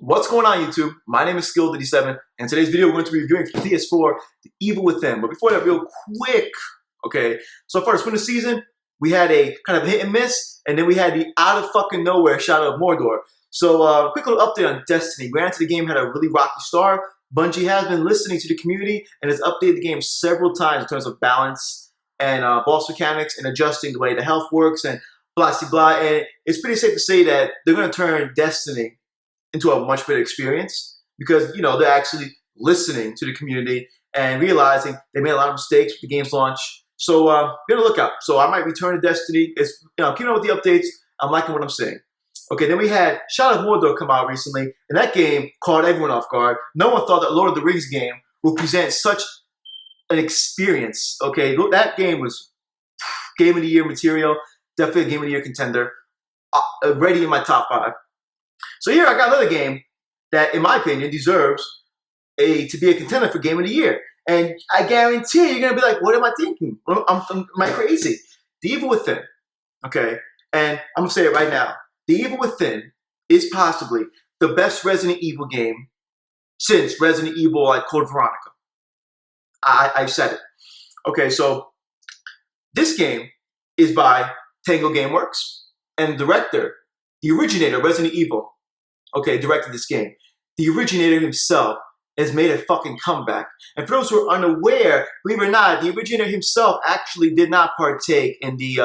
What's going on, YouTube? My name is Skill37, and today's video we're going to be reviewing for PS4, The Evil Within. But before that, real quick, okay? So first, for the season, we had a kind of hit and miss, and then we had the out of fucking nowhere Shadow of Mordor. So quick little update on Destiny. Granted, the game had a really rocky start. Bungie has been listening to the community and has updated the game several times in terms of balance and boss mechanics and adjusting the way the health works and blah, blah, blah. And it's pretty safe to say that they're going to turn Destiny into a much better experience because, you know, they're actually listening to the community and realizing they made a lot of mistakes with the game's launch. So be on the lookout. So I might return to Destiny. It's, you know, keeping up with the updates. I'm liking what I'm seeing. Okay, then we had Shadow of Mordor come out recently, and that game caught everyone off guard. No one thought that Lord of the Rings game would present such an experience. Okay, that game was Game of the Year material, definitely a Game of the Year contender, already in my top 5. So here I got another game that, in my opinion, deserves to be a contender for Game of the Year. And I guarantee you're going to be like, what am I thinking? Am I crazy? The Evil Within. Okay, and I'm going to say it right now. The Evil Within is possibly the best Resident Evil game since Resident Evil Code Veronica. I said it. Okay, so this game is by Tango Gameworks, and the director, the originator of Resident Evil, okay, directed this game. The originator himself has made a fucking comeback. And for those who are unaware, believe it or not, the originator himself actually did not partake in the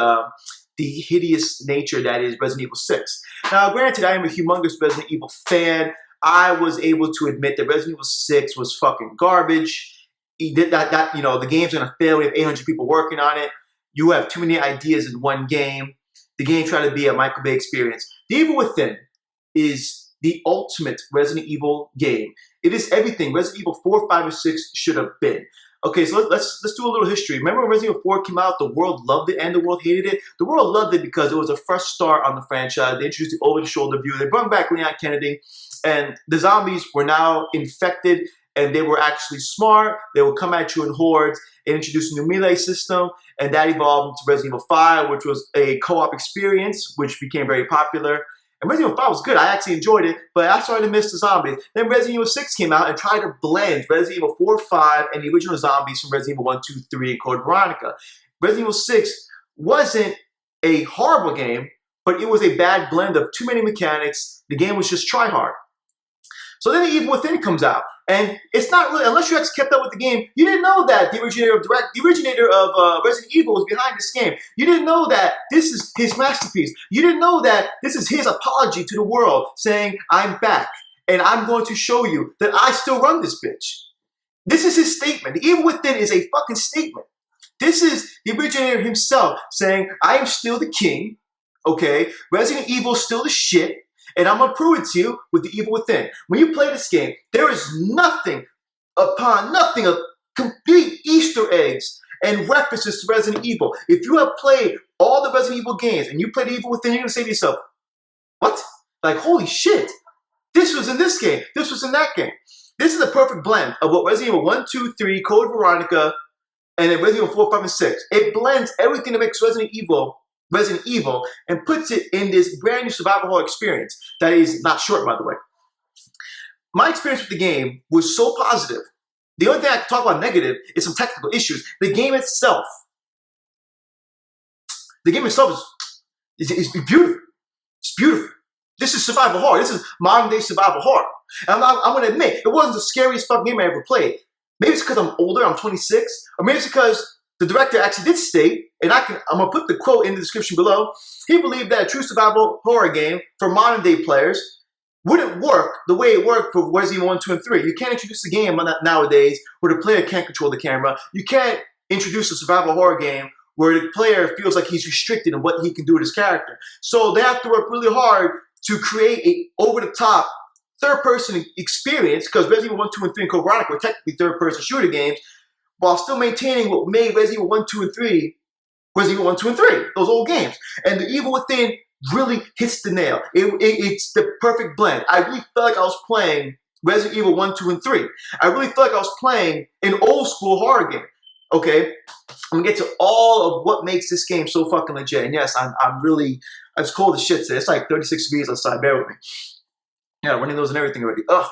hideous nature that is Resident Evil 6. Now, granted, I am a humongous Resident Evil fan. I was able to admit that Resident Evil 6 was fucking garbage. He did that, you know, the game's gonna fail. We have 800 people working on it. You have too many ideas in one game. The game tried to be a Michael Bay experience. The Evil Within is the ultimate Resident Evil game. It is everything Resident Evil 4, 5, and 6 should have been. Okay, so let's do a little history. Remember when Resident Evil 4 came out, the world loved it and the world hated it? The world loved it because it was a fresh start on the franchise. They introduced the over-the-shoulder view. They brought back Leon Kennedy, and the zombies were now infected, and they were actually smart. They would come at you in hordes. They introduced a new melee system, and that evolved into Resident Evil 5, which was a co-op experience, which became very popular. And Resident Evil 5 was good. I actually enjoyed it, but I started to miss the zombies. Then Resident Evil 6 came out and tried to blend Resident Evil 4, 5, and the original zombies from Resident Evil 1, 2, 3, and Code Veronica. Resident Evil 6 wasn't a horrible game, but it was a bad blend of too many mechanics. The game was just try hard. So then The Evil Within comes out, and it's not really, unless you actually kept up with the game, you didn't know that the originator of Resident Evil was behind this game. You didn't know that this is his masterpiece. You didn't know that this is his apology to the world, saying, I'm back, and I'm going to show you that I still run this bitch. This is his statement. The Evil Within is a fucking statement. This is the originator himself saying, I am still the king, okay? Resident Evil is still the shit. And I'm going to prove it to you with The Evil Within. When you play this game, there is nothing upon nothing of complete Easter eggs and references to Resident Evil. If you have played all the Resident Evil games and you play The Evil Within, you're going to say to yourself, what? Like, holy shit. This was in this game. This was in that game. This is a perfect blend of what Resident Evil 1, 2, 3, Code Veronica, and then Resident Evil 4, 5, and 6. It blends everything that makes Resident Evil and puts it in this brand new survival horror experience that is not short, by the way. My experience with the game was so positive. The only thing I can talk about negative is some technical issues. The game itself is beautiful. It's beautiful. This is survival horror. This is modern day survival horror. And I'm going to admit, it wasn't the scariest fucking game I ever played. Maybe it's because I'm older, I'm 26, or maybe it's because the director actually did state, and I'm going to put the quote in the description below, he believed that a true survival horror game for modern day players wouldn't work the way it worked for Resident Evil 1, 2, and 3. You can't introduce a game nowadays where the player can't control the camera. You can't introduce a survival horror game where the player feels like he's restricted in what he can do with his character. So they have to work really hard to create a over-the-top third-person experience, because Resident Evil 1, 2, and 3 and Code Veronica were technically third-person shooter games, while still maintaining what made Resident Evil 1, 2, and 3, Resident Evil 1, 2, and 3, those old games. And The Evil Within really hits the nail. It's the perfect blend. I really felt like I was playing Resident Evil 1, 2, and 3. I really felt like I was playing an old school horror game. Okay? I'm gonna get to all of what makes this game so fucking legit. And yes, I'm really, it's cold as shit today. It's like 36 degrees outside, bear with me. Yeah, running those and everything already. Ugh.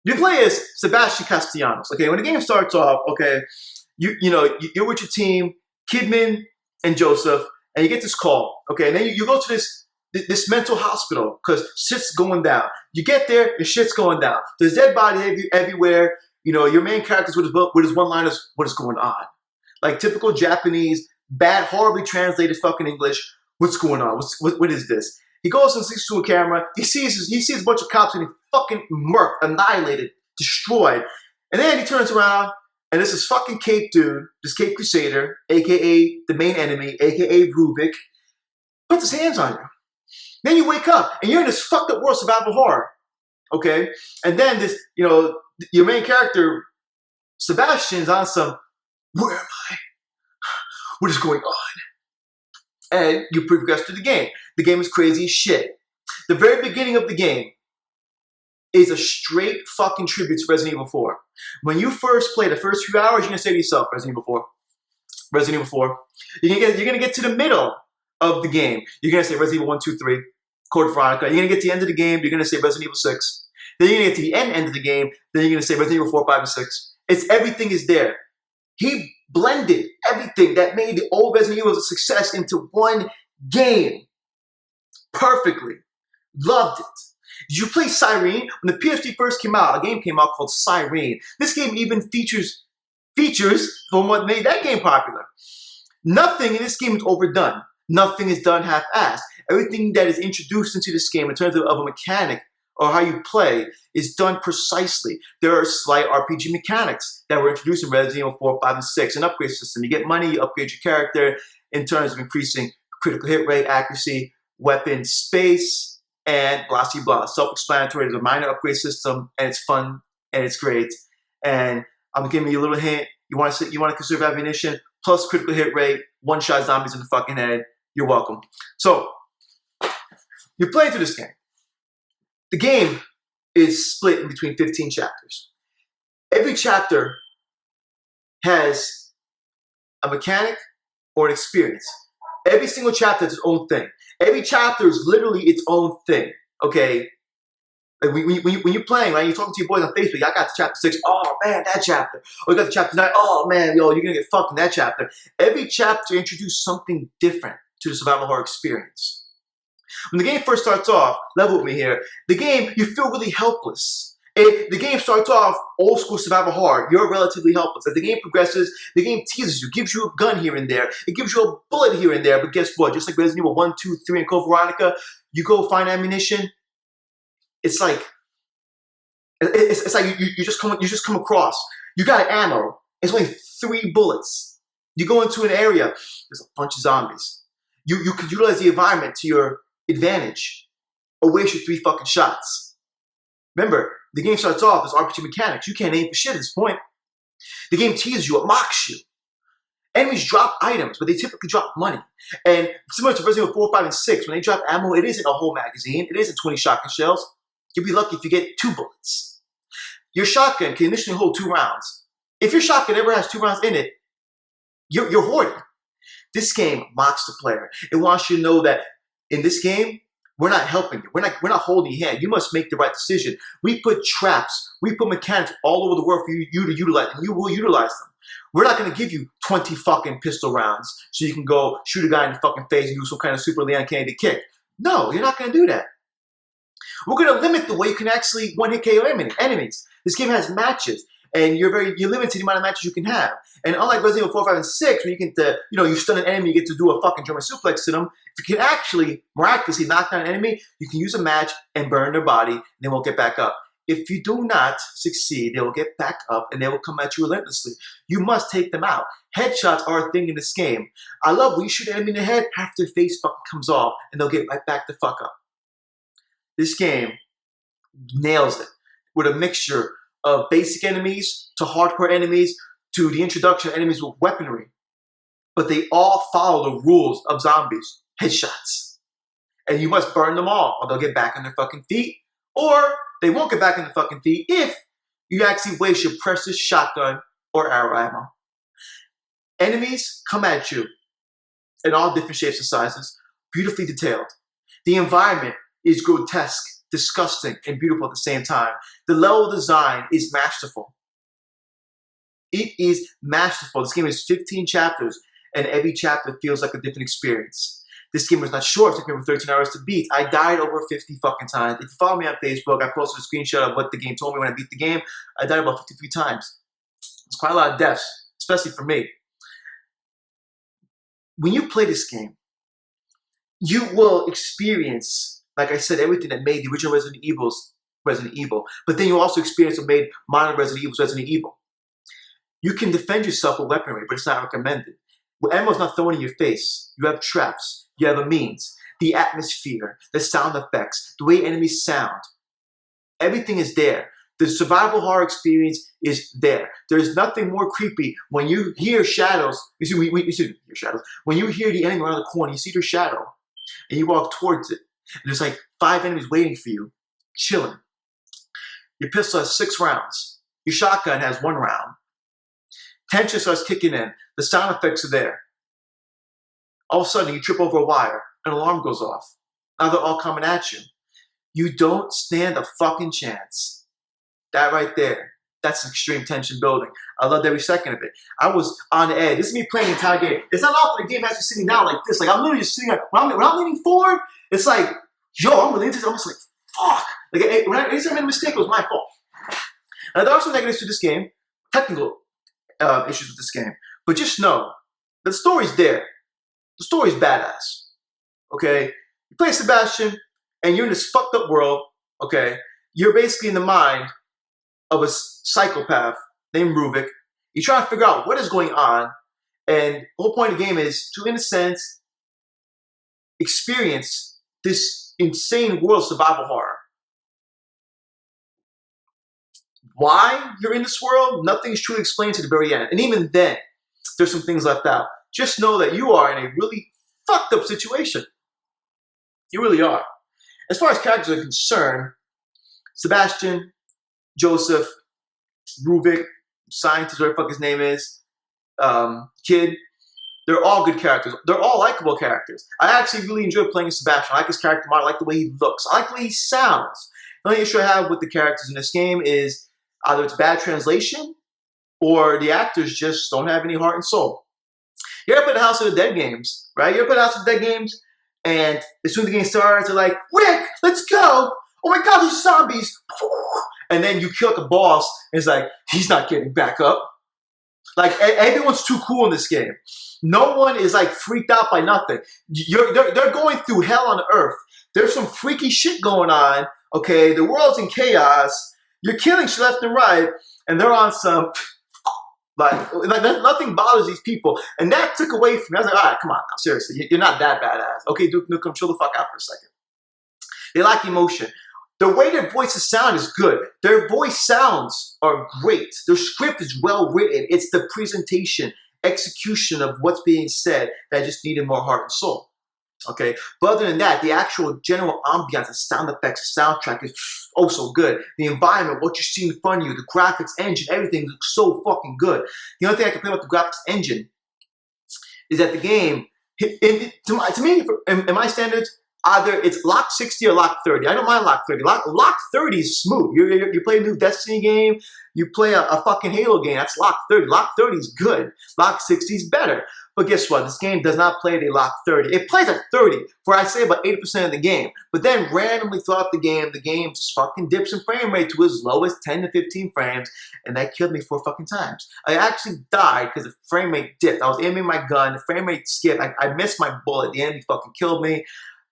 You play as Sebastian Castellanos. Okay, when the game starts off, okay, you're with your team, Kidman and Joseph, and you get this call. Okay, and then you go to this mental hospital because shit's going down. You get there, and shit's going down. There's dead bodies everywhere. Your main character's with his one-liners, what is going on? Like typical Japanese, bad, horribly translated fucking English. What's going on? What is this? He goes and sees to a camera. He sees a bunch of cops getting fucking murked, annihilated, destroyed. And then he turns around, and this is fucking Cape dude, this Cape Crusader, a.k.a. the main enemy, a.k.a. Rubik, puts his hands on you. Then you wake up, and you're in this fucked up world survival horror. Okay? And then this, your main character, Sebastian's on some, where am I? What is going on? And you progress through the game. The game is crazy as shit. The very beginning of the game is a straight fucking tribute to Resident Evil 4. When you first play the first few hours, you're gonna say to yourself, Resident Evil 4. Resident Evil 4. You're gonna get to the middle of the game. You're gonna say Resident Evil 1, 2, 3, Code Veronica. You're gonna get to the end of the game, you're gonna say Resident Evil 6. Then you're gonna get to the end of the game, then you're gonna say Resident Evil 4, 5, and 6. Everything is there. He blended everything that made the old Resident Evil a success into one game. Perfectly. Loved it. Did you play Siren? When the PS3 first came out, a game came out called Siren. This game even features from what made that game popular. Nothing in this game is overdone. Nothing is done half-assed. Everything that is introduced into this game in terms of a mechanic or how you play is done precisely. There are slight RPG mechanics that were introduced in Resident Evil 4, 5, and 6. An upgrade system. You get money, you upgrade your character in terms of increasing critical hit rate, accuracy, weapon space, and blah, blah, blah. Self-explanatory. There's a minor upgrade system, and it's fun, and it's great. And I'm giving you a little hint. You want to conserve ammunition, plus critical hit rate, one-shot zombies in the fucking head. You're welcome. So, you're playing through this game. The game is split in between 15 chapters. Every chapter has a mechanic or an experience. Every single chapter has its own thing. Every chapter is literally its own thing, okay? Like when you're playing, right, you're talking to your boys on Facebook, I got to chapter 6, oh man, that chapter. Or you got to chapter 9, oh man, yo, you're going to get fucked in that chapter. Every chapter introduces something different to the survival horror experience. When the game first starts off, level with me here, the game, you feel really helpless. The game starts off old school survival horror. You're relatively helpless. As the game progresses, the game teases you, gives you a gun here and there. It gives you a bullet here and there. But guess what? Just like Resident Evil 1, 2, 3, and Code Veronica, you go find ammunition. It's like you just come across. You got ammo. It's only 3 bullets. You go into an area. There's a bunch of zombies. You can utilize the environment to your advantage. Or waste your 3 fucking shots. Remember, the game starts off as RPG mechanics. You can't aim for shit at this point. The game teases you, it mocks you. Enemies drop items, but they typically drop money. And similar to Resident Evil 4, 5, and 6, when they drop ammo, it isn't a whole magazine. It isn't 20 shotgun shells. You'll be lucky if you get 2 bullets. Your shotgun can initially hold 2 rounds. If your shotgun ever has 2 rounds in it, you're hoarding. This game mocks the player. It wants you to know that in this game, we're not helping you. We're not holding your hand. You must make the right decision. We put traps, we put mechanics all over the world for you to utilize, and you will utilize them. We're not going to give you 20 fucking pistol rounds so you can go shoot a guy in the fucking face and do some kind of super Leon Kennedy kick. No, you're not going to do that. We're going to limit the way you can actually one-hit KO enemies. This game has matches, and you're limited to the amount of matches you can have. And unlike Resident Evil 4, 5, and 6, where you can, you stun an enemy, you get to do a fucking German suplex to them. If you can actually miraculously knock down an enemy, you can use a match and burn their body, and they won't get back up. If you do not succeed, they will get back up, and they will come at you relentlessly. You must take them out. Headshots are a thing in this game. I love when you shoot an enemy in the head, half their face fucking comes off, and they'll get right back the fuck up. This game nails it with a mixture of basic enemies to hardcore enemies to the introduction of enemies with weaponry. But they all follow the rules of zombies. Headshots. And you must burn them all, or they'll get back on their fucking feet, or they won't get back on their fucking feet if you actually waste your precious shotgun or arrow ammo. Enemies come at you in all different shapes and sizes, beautifully detailed. The environment is grotesque, disgusting, and beautiful at the same time. The level design is masterful. It is masterful. This game is 15 chapters, and every chapter feels like a different experience. This game was not short. It took me over 13 hours to beat. I died over 50 fucking times. If you follow me on Facebook, I posted a screenshot of what the game told me when I beat the game. I died about 53 times. It's quite a lot of deaths, especially for me. When you play this game, you will experience, like I said, everything that made the original Resident Evil. But then you also experience what made modern Resident Evil. You can defend yourself with weaponry, but it's not recommended. Well, ammo's not thrown in your face. You have traps. You have a means. The atmosphere, the sound effects, the way enemies sound. Everything is there. The survival horror experience is there. There's nothing more creepy when you hear shadows. When you hear the enemy around the corner, you see their shadow, and you walk towards it. And there's like 5 enemies waiting for you, chilling. Your pistol has 6 rounds. Your shotgun has 1 round. Tension starts kicking in. The sound effects are there. All of a sudden, you trip over a wire. An alarm goes off. Now they're all coming at you. You don't stand a fucking chance. That right there, that's extreme tension building. I loved every second of it. I was on the edge. This is me playing the entire game. It's not often the game has me sitting down like this. Like I'm literally just sitting there. When I'm leaning forward, it's like, yo, I'm really into this. I'm just like, fuck. Like anytime I made a mistake, it was my fault. Now there are some negatives to this game. Technical issues with this game. But just know, the story's there. The story's badass. Okay? You play Sebastian, and you're in this fucked up world, okay? You're basically in the mind of a psychopath named Ruvik. You try to figure out what is going on, and the whole point of the game is to, in a sense, experience this insane world of survival horror. Why you're in this world, nothing is truly explained to the very end. And even then, there's some things left out. Just know that you are in a really fucked up situation. You really are. As far as characters are concerned, Sebastian, Joseph, Ruvik, scientist, whatever the fuck his name is, Kid, they're all good characters. They're all likable characters. I actually really enjoy playing Sebastian. I like his character model. I like the way he looks. I like the way he sounds. The only issue I have with the characters in this game is either it's bad translation or the actors just don't have any heart and soul. You ever play the House of the Dead games, right? You ever play the House of the Dead games? And as soon as the game starts, they're like, Rick, let's go. Oh my God, there's zombies. And then you kill the boss, and it's like, he's not getting back up. Like, everyone's too cool in this game. No one is like freaked out by nothing. They're going through hell on earth. There's some freaky shit going on, okay? The world's in chaos. You're killing shit left and right, and they're on some, like nothing bothers these people. And that took away from me. I was like, all right, come on now, seriously. You're not that badass. Okay, Duke Nukem, chill the fuck out for a second. They lack emotion. The way their voices sound is good. Their voice sounds are great. Their script is well written. It's the presentation, execution of what's being said that just needed more heart and soul. Okay? But other than that, the actual general ambiance, the sound effects, the soundtrack is oh so good. The environment, what you see in front of you, the graphics engine, everything looks so fucking good. The only thing I can play about the graphics engine is that the game, to me, in my standards, either it's lock 60 or lock 30. I don't mind lock 30. Lock 30 is smooth. You play a new Destiny game, you play a fucking Halo game, that's lock 30. Lock 30 is good. Lock 60 is better. But guess what? This game does not play at a lock 30. It plays at 30 for, I say, about 80% of the game. But then randomly throughout the game just fucking dips in frame rate to as low as 10 to 15 frames. And that killed me 4 fucking times. I actually died because the frame rate dipped. I was aiming my gun, the frame rate skipped. I missed my bullet. The enemy fucking killed me.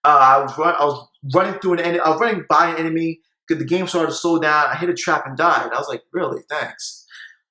I was running through an enemy. I was running by an enemy because the game started to slow down. I hit a trap and died. I was like, really? Thanks.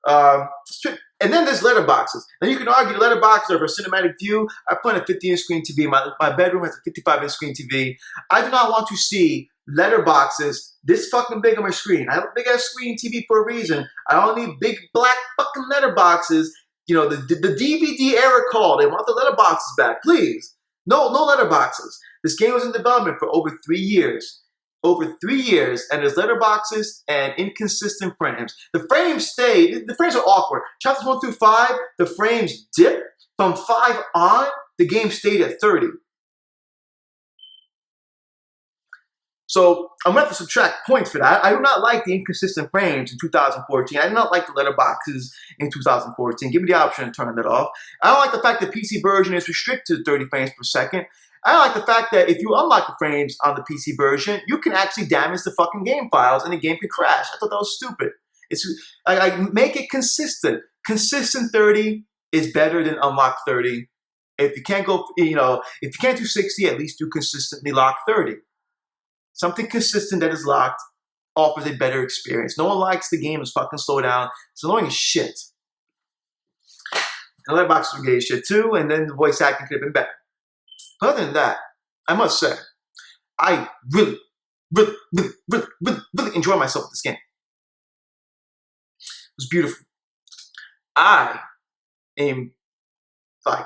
And then there's letterboxes. Now you can argue letterboxes are for cinematic view. I play on a 50-inch screen TV. My bedroom has a 55-inch screen TV. I do not want to see letterboxes this fucking big on my screen. I have a big ass screen TV for a reason. I don't need big black fucking letterboxes. You know, the DVD era call. They want the letterboxes back, please. No letterboxes. This game was in development for over 3 years. Over 3 years, and there's letterboxes and inconsistent frames. The frames are awkward. Chapters 1 through 5, the frames dip. From 5 on, the game stayed at 30. So I'm going to have to subtract points for that. I do not like the inconsistent frames in 2014. I do not like the letterboxes in 2014. Give me the option to turn that off. I don't like the fact that PC version is restricted to 30 frames per second. I don't like the fact that if you unlock the frames on the PC version, you can actually damage the fucking game files and the game can crash. I thought that was stupid. I make it consistent. Consistent 30 is better than unlocked 30. If you can't go, if you can't do 60, at least do consistently lock 30. Something consistent that is locked offers a better experience. No one likes the game to fucking slow down. It's annoying as shit. And Letterboxes were gay as shit too, and then the voice acting could have been better. But other than that, I must say, I really enjoyed myself with this game. It was beautiful. I am like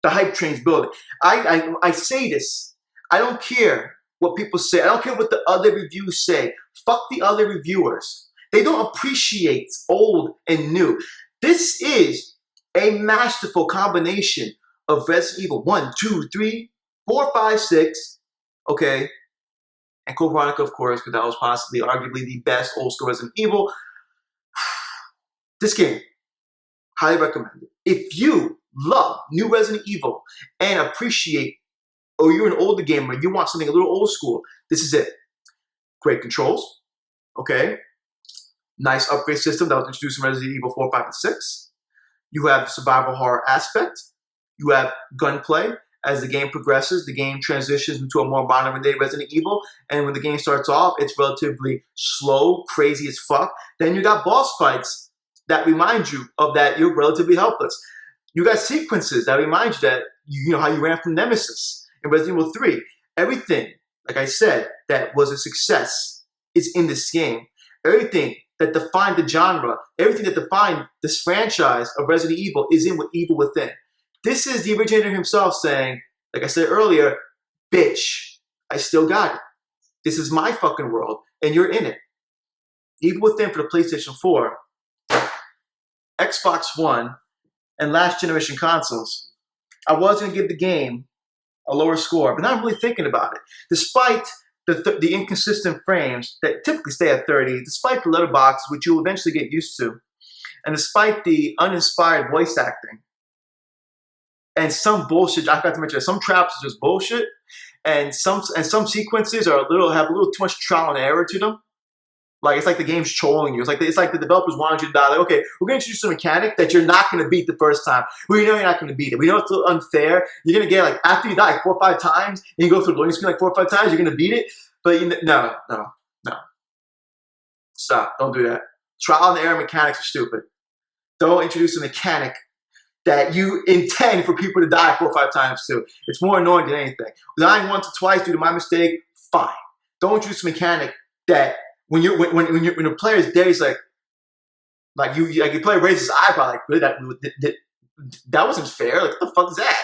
the hype train's building. I say this. I don't care what people say. I don't care what the other reviews say. Fuck the other reviewers. They don't appreciate old and new. This is a masterful combination of Resident Evil 1, 2, 3, 4, 5, 6, okay, and Code Veronica, of course, because that was possibly, arguably, the best old school Resident Evil. This game, highly recommended. If you love new Resident Evil and appreciate, or you're an older gamer, you want something a little old school, this is it. Great controls, okay? Nice upgrade system that was introduced in Resident Evil 4, 5, and 6. You have the survival horror aspect. You have gunplay. As the game progresses, the game transitions into a more modern-day Resident Evil, and when the game starts off, it's relatively slow, crazy as fuck. Then you got boss fights that remind you of that you're relatively helpless. You got sequences that remind you that, you know how you ran from Nemesis in Resident Evil 3. Everything, like I said, that was a success is in this game. Everything that defined the genre, everything that defined this franchise of Resident Evil is in Evil Within. This is the originator himself saying, like I said earlier, bitch, I still got it. This is my fucking world, and you're in it. Evil Within for the PlayStation 4, Xbox One, and last generation consoles. I was going to give the game a lower score, but now I'm really thinking about it. Despite the inconsistent frames that typically stay at 30, despite the letterbox, which you'll eventually get used to, and despite the uninspired voice acting, and some bullshit, I forgot to mention, some traps are just bullshit, and some sequences have a little too much trial and error to them. Like, it's like the game's trolling you. It's like the developers wanted you to die. Like, okay, we're going to introduce a mechanic that you're not going to beat the first time. We know you're not going to beat it. We know it's a little unfair. You're going to get, like, after you die 4 or 5 times, and you go through the loading screen like 4 or 5 times, you're going to beat it. But no. Stop. Don't do that. Trial and error mechanics are stupid. Don't introduce a mechanic that you intend for people to die 4 or 5 times to. It's more annoying than anything. Dying once or twice due to my mistake, fine. Don't introduce a mechanic that when the player is dead, he's like you play raises his eyebrow like, really, that wasn't fair. Like, what the fuck is that?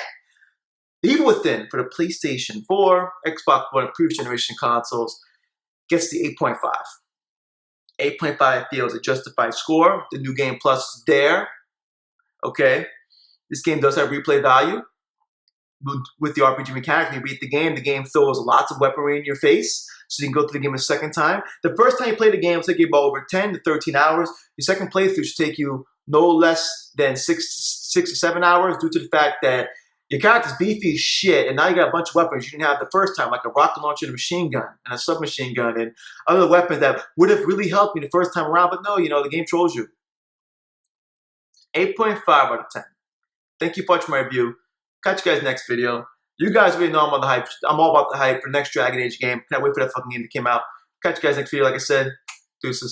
Evil Within for the PlayStation 4, Xbox One, and previous generation consoles gets the 8.5. 8.5 feels a justified score. The new game plus is there. Okay. This game does have replay value. With the RPG mechanic, when you beat the game throws lots of weaponry in your face, so you can go through the game a second time. The first time you play the game will take you about over 10 to 13 hours. Your second playthrough should take you no less than 6 to 7 hours due to the fact that your character's beefy as shit, and now you got a bunch of weapons you didn't have the first time, like a rocket launcher and a machine gun, and a submachine gun, and other weapons that would have really helped me the first time around, but no, the game trolls you. 8.5 out of 10. Thank you for watching my review. Catch you guys next video. You guys already know I'm on the hype. I'm all about the hype for the next Dragon Age game. Can't wait for that fucking game to come out. Catch you guys next video. Like I said, deuces.